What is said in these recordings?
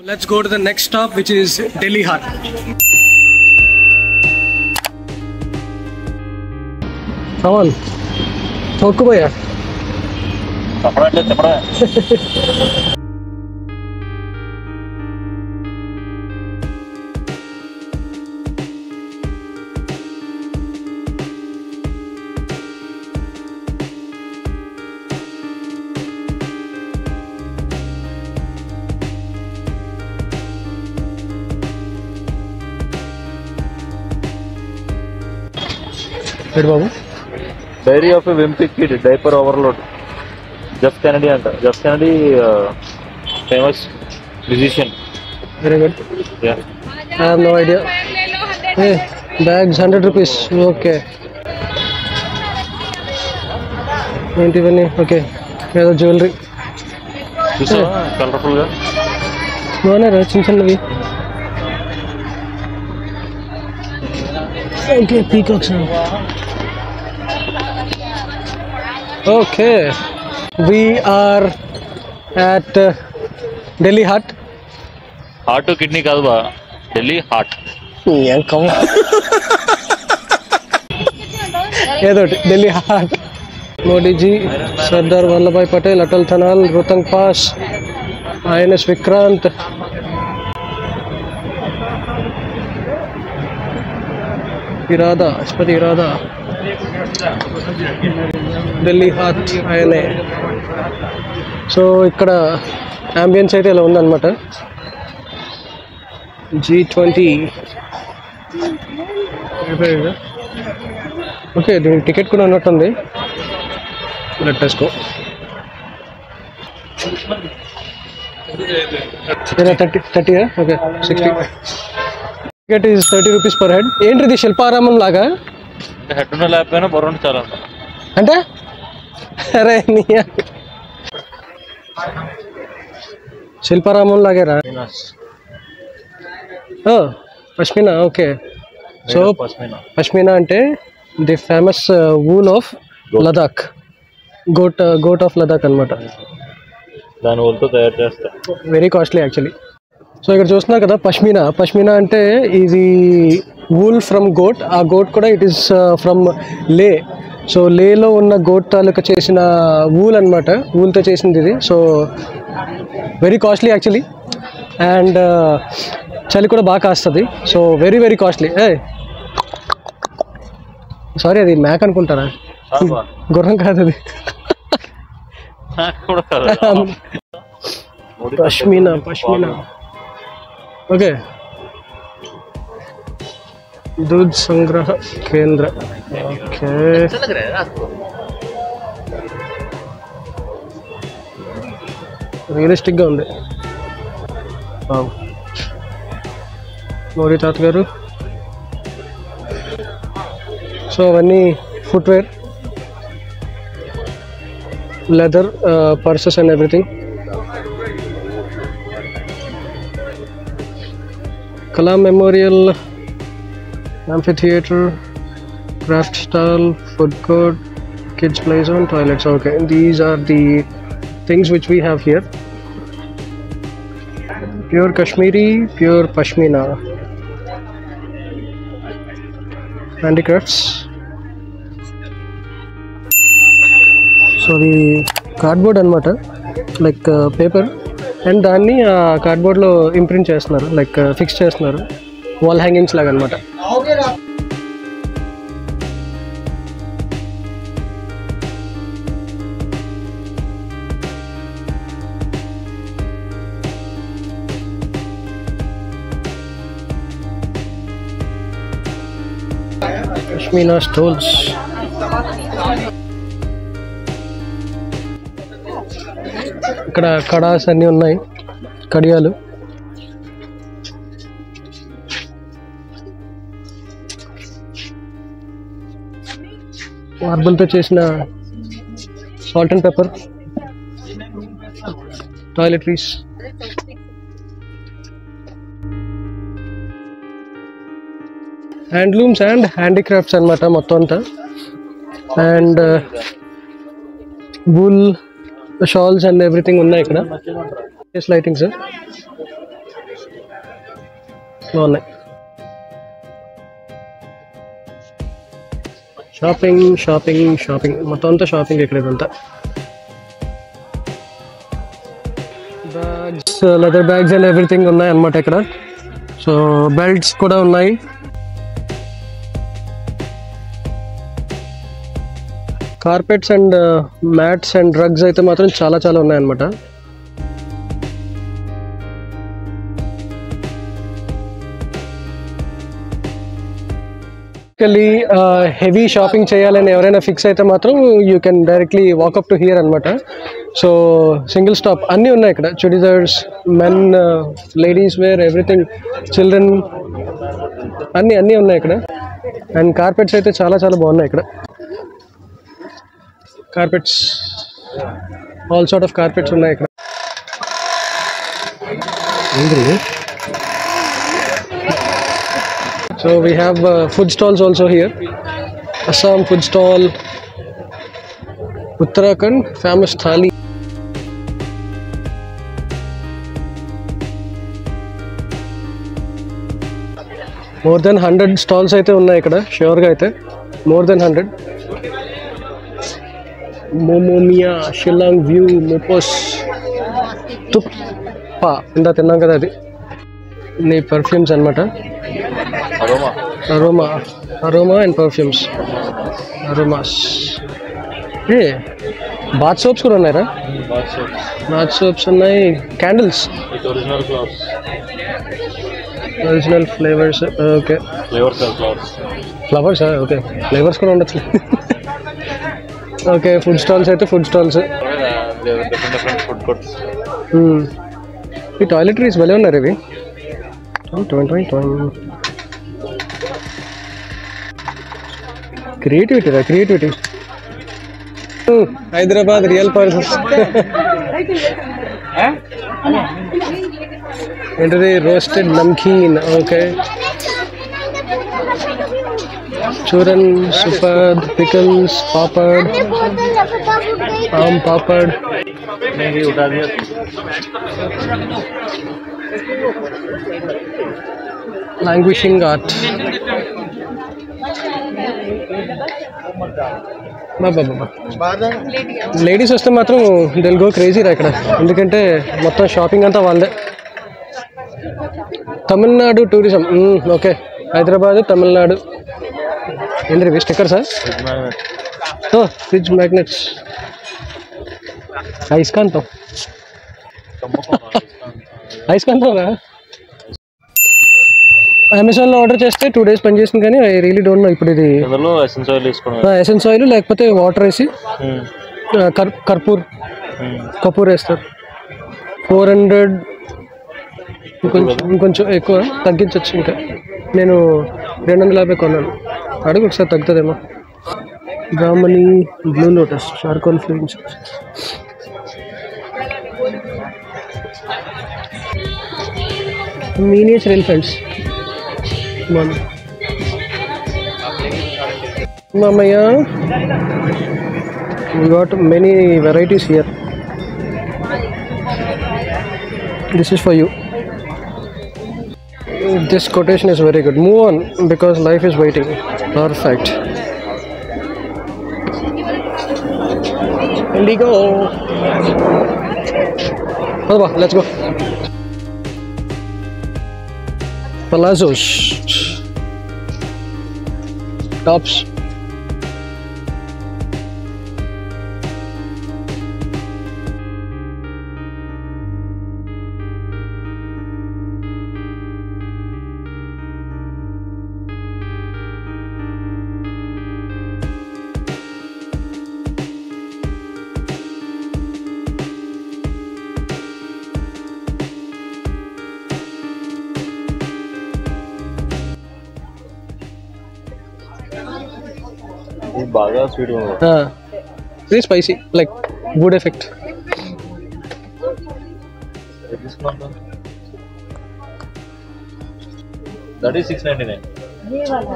Let's go to the next stop, which is Delhi Hut. Come on, talk about it. Diary of a Wimpy Kid, diaper overload. Jeff Kennedy and Jeff Kennedy, famous musician. Very good. Yeah. I have no idea. Hey, bags 100 rupees. Okay. 91. Okay. Here's jewelry. This is colorful. No, no, no. Okay, peacocks. Okay, we are at Delhi Hut. Heart to kidney kalba. Delhi Hut. Yeah, come on. Delhi Hut. Modi ji, Sardar Vallabhbhai Patel, Atal Thanal, Rohtang Pass, INS Vikrant. Irada, Ashpati Irada. Delhi Hut INA. So ఇక్కడ ambience అయితే ఇలా ఉందన్నమాట. G20. Okay, దీనికి ticket కూడా ఉన్నట్టుంది. Let us go. 30 okay 60. Ticket is 30 rupees per head. ఏంటిది శిల్పారామం లాగా? Head ఉన్న లేకపోయినా బొర్రండి చాలా అంటే అరే నీ శిల్పారామం లాగేరా? పష్మినా. ఓకే, సో పష్మినా అంటే the famous wool of Ladakh, goat of Ladakh అనమాట. దాని వూల్తో తయారు చేస్తారు. Very costly actually. సో ఇక్కడ చూస్తున్నారు కదా పష్మినా అంటే ఇది వూల్ ఫ్రమ్ గోట్. ఆ గోట్ కూడా ఇట్ ఈస్ ఫ్రమ్ లే. సో లేలో ఉన్న గోట్ తాలూకా చేసిన వూల్ అనమాట, వూల్తో చేసింది ఇది. So very costly actually, and చలి కూడా బాగా కాస్తుంది. So very very costly. Sorry, అది మ్యాక్ అనుకుంటారా? గుర్రం కాదు అది. పష్మినా. ఓకే, दूध संग्रह केंद्र. ओके, రియలిస్టిక్గా ఉంది. మోడీ తాత గారు. సో అవన్నీ footwear, leather, purses and everything. Kalam Memorial, amphitheater, craft stall, food court, kids play zone, toilets. Okay, these are the things which we have here. Pure Kashmiri, pure Pashmina. Handicrafts. So the cardboard anamata, like paper, and దాన్ని కార్డ్బోర్డ్లో imprint చేస్తున్నారు, like fix చేస్తున్నారు, wall hangings లాగా అనమాట. Pashmina stoles. ఇక్కడ కడాస్ అన్నీ ఉన్నాయి, కడియాలు. మార్బుల్తో చేసిన salt and pepper, toiletries. Handlooms and handicrafts అనమాట మొత్తం అంతా. And wool shawls and everything ఉన్నాయి ఇక్కడ. లైటింగ్స్. బాగున్నాయి. షాపింగ్ షాపింగ్ షాపింగ్ మొత్తం అంతా షాపింగ్ ఇక్కడ ఇదంతా. Bags, leather bags and everything ఉన్నాయి అన్నమాట ఇక్కడ. సో బెల్ట్స్ కూడా ఉన్నాయి. కార్పెట్స్ అండ్ మ్యాట్స్ అండ్ రగ్స్ అయితే మాత్రం చాలా చాలా ఉన్నాయన్నమాట. హెవీ షాపింగ్ చేయాలని ఎవరైనా ఫిక్స్ అయితే మాత్రం you can directly walk up to here అనమాట. సో సింగిల్ స్టాప్ అన్నీ ఉన్నాయి ఇక్కడ. Churidars, men, ladies wear, everything, children, అన్నీ ఉన్నాయి ఇక్కడ. అండ్ కార్పెట్స్ అయితే చాలా చాలా బాగున్నాయి ఇక్కడ. Carpets, all sort of carpets ఉన్నాయి ఇక్కడ. So we have food stalls also here. Assam food stall, Uttarakhand famous thali. More than 100 stalls అయితే ఉన్నాయి ఇక్కడ, షూర్ గా అయితే more than 100. మోమోమియా, షిల్లాంగ్ వ్యూ, మోపోస్, తుప్పా ఇందా తిన్నాం కదా, అది నీ పర్ఫ్యూమ్స్ అనమాట. Aroma and perfumes, aromas. ఏ బాత్ సోప్స్ కూడా ఉన్నాయరా? బాత్ సోప్స్ ఉన్నాయి. Candles, original flavours. Okay, flowers. Okay, flavours కూడా ఉండొచ్చు. ఓకే, ఫుడ్ స్టాల్స్ అయితే ఫుడ్ స్టాల్స్. ఈ టాయిలెటరీస్ భలే ఉన్నారు ఇవి. క్రియేటివిటీ. Hyderabad real persons. ఏంటది? రోస్టెడ్ నమ్కీన్. ఓకే, చూరన్, సుపర్, pickles, papad, aam papad. Languishing art. Ladies వస్తే మాత్రం దిల్ గో క్రేజీ రా ఇక్కడ, ఎందుకంటే మొత్తం షాపింగ్ అంతా వాళ్ళదే. తమిళనాడు టూరిజం. ఓకే, హైదరాబాద్, తమిళనాడు. ఏంటి స్టిక్కర్సా? ఫ్రిడ్జ్ మ్యాగ్నెట్స్, అయస్కాంతం. అయస్కాంతం రా. అమెజాన్లో ఆర్డర్ చేస్తే 2 days పనిచేసింది, కానీ ఐ రియలీ డోంట్ నో ఇప్పుడు ఇది ఎసెన్స్ ఆయిల్ లేకపోతే వాటర్ వేసి కపూర్ వేస్తారు. 400, ఇంకొంచెం ఎక్కువ తగ్గించవచ్చు. ఇంకా నేను 250 కొన్నాను. అడుగు ఒకసారి తగ్గుతుందేమో. Brahmani, blue lotus, charcoal flames. Miniature elephants. Mamaya, we got many varieties here. This is for you. This quotation is very good. Move on because life is waiting. Perfect. Indigo. Let's go. Palazzos, tops. బాగా sweet ఉంది. Very spicy, like good effect. That is 699. ये वाला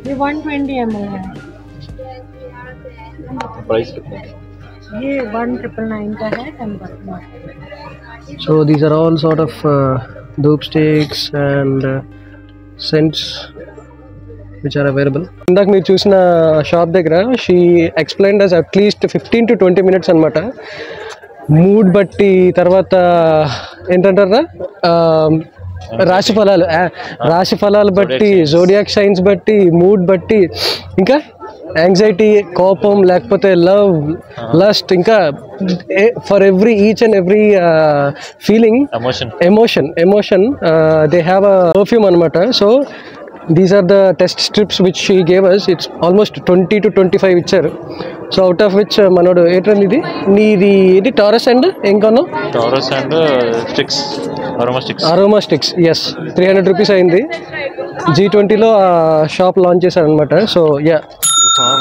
ये 120 ml है. Price कितना है? ये 1999 का है. 10%. So these are all sort of doop sticks and scents which are available. ఇందాక మీరు చూసిన షాప్ దగ్గర she explained us at least 15 to 20 minutes అనమాట. మూడ్ బట్టి, తర్వాత ఏంటంటారా రాశి ఫలాలు బట్టి, జోడియాక్ సైన్స్ బట్టి, మూడ్ బట్టి, ఇంకా యాంగ్జైటీ, కోపం, లేకపోతే లవ్, లస్ట్, ఇంకా for each and every feeling, emotion they have a perfume అనమాట. So these are the test strips which she gave us. It's almost 20 to 25 ఇచ్చారు. సో అవుట్ ఆఫ్ విచ్ మనోడు ఏంటండి ఇది ఏంటి టారస్ అండ్ ఇంకొను aroma sticks. Yes, 300 rupees అయింది. G20లో shop launch చేశారు అనమాట. సో యా,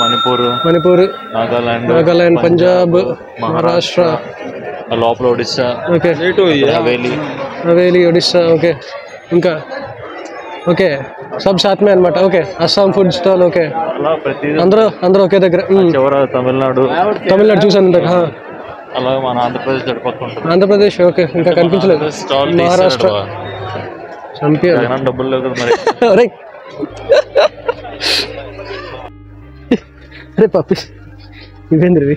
మణిపూర్, నాగాలాండ్, పంజాబ్, మహారాష్ట్ర, లోపల ఒడిస్సా, ఓకే, హవేలీ, ఒడిస్సా, ఓకే, ఇంకా ఓకే, సబ్ సాత్ మే అనమాట. Okay, Assam food stall, okay, అందరూ ఒకే దగ్గర. తమిళనాడు చూసాను ఇందాక. అలాగే మన ఆంధ్రప్రదేశ్, ఓకే, ఇంకా కనిపించలేదు. మహారాష్ట్ర, డబ్బులు లేవు కదా మరి. అరే పప్పి, ఇవేంద్రవి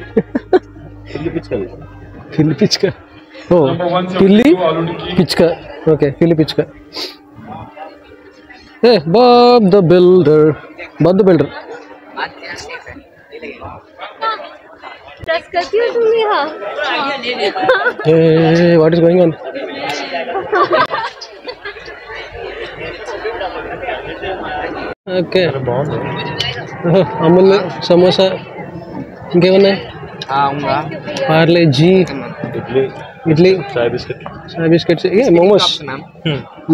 పిల్లి పిచ్చుక. ఓ, పిల్లి పిచ్చుక, ఓకే, పిల్లి పిచ్చుక. Hey, Bob the Builder. Just करती हो तुम यहाँ? Hey, what is going on? Okay. Amul samosa, ఇంకేమున్నాయి? పార్లే జీ, ఇడ్లీ, చాయ్ బిస్కెట్స్,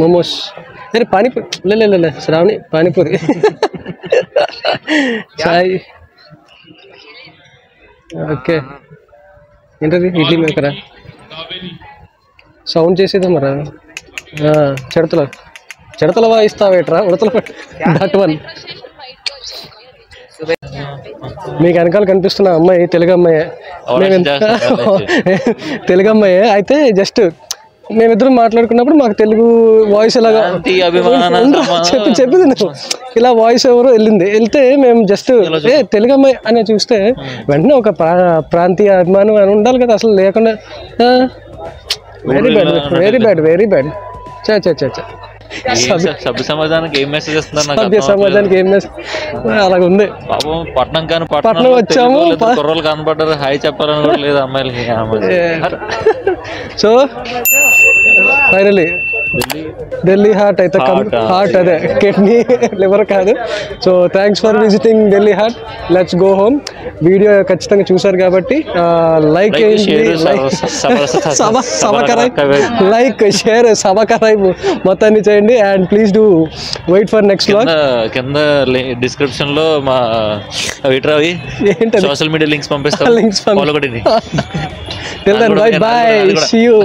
మోమోస్. అరే పానీపూరి, లే శ్రావణి, పానీపూరి, చాయ్, ఓకే. ఏంటది? ఇడ్లీ మేకరా? సౌండ్ చేసేదా మరా? చెడతల వాయిస్తావేట్రా, ఉడతల దట్ వన్. మీకు వెనకాల కనిపిస్తున్న అమ్మాయి తెలుగు అమ్మాయే. అయితే జస్ట్ మేమిద్దరం మాట్లాడుకున్నప్పుడు మాకు తెలుగు వాయిస్ ఎలాగా చెప్పింది నువ్వు, ఇలా వాయిస్ ఎవరో వెళ్తే మేము జస్ట్ తెలుగు అమ్మాయి అని చూస్తే వెంటనే ఒక ప్రాంతీయ అభిమానం అని ఉండాలి కదా, అసలు లేకుండా. Very bad. చా సభ్య సమాజానికి ఏం మెసేజ్ అలాగ ఉంది. పట్నం వచ్చాము, కుర్రలు కనపడ్డారు, హాయ్ చెప్పాలని కూడా లేదు అమ్మాయిలకి. సో ఫైనలీ ఢిల్లీ హార్ట్ అయితే హార్ట్ అదే కిడ్నీ లివర్ కాదు. So thanks for visiting Dilli Haat. Let's go home. Video ఖచ్చితంగా చూసారు కాబట్టి లైక్ షేర్ సబ్స్క్రైబ్ మొత్తాన్ని చేయండి. And please do wait for next vlog. కింద డిస్క్రిప్షన్ లో మా సోషల్ మీడియా లింక్స్ పంపిస్తాం. Till then, bye. See you.